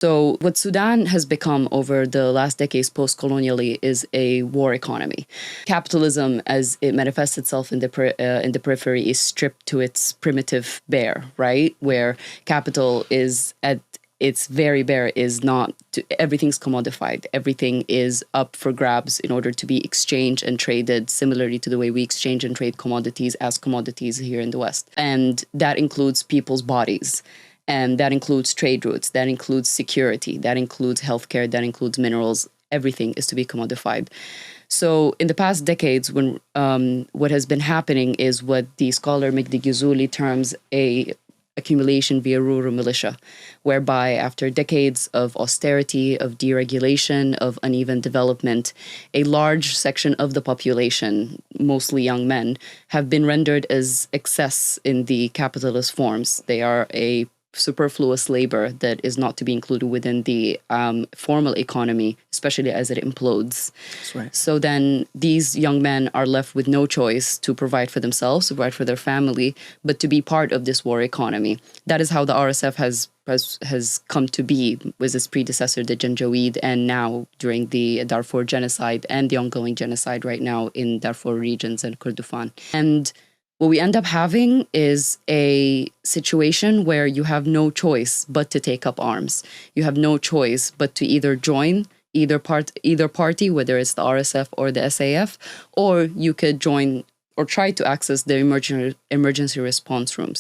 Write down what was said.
So what Sudan has become over the last decades post-colonially is a war economy. Capitalism, as it manifests itself in the periphery, is stripped to its primitive bare, right? Where capital is at its very bare is not, everything's commodified. Everything is up for grabs in order to be exchanged and traded, similarly to the way we exchange and trade commodities as commodities here in the West. And that includes people's bodies. And that includes trade routes, that includes security, that includes healthcare, that includes minerals. Everything is to be commodified. So in the past decades, when what has been happening is what the scholar Megdi Ghezuli terms a accumulation via rural militia, whereby after decades of austerity, of deregulation, of uneven development, a large section of the population, mostly young men, have been rendered as excess in the capitalist forms. They are a superfluous labor that is not to be included within the formal economy, especially as it implodes. That's right. So then these young men are left with no choice to provide for themselves, to provide for their family, but to be part of this war economy. That is how the RSF has come to be, with its predecessor, the Janjaweed, and now during the Darfur genocide and the ongoing genocide right now in Darfur regions and Kordofan. And what we end up having is a situation where you have no choice but to take up arms. You have no choice but to either join either party, whether it's the RSF or the SAF, or you could join or try to access the emergency response rooms.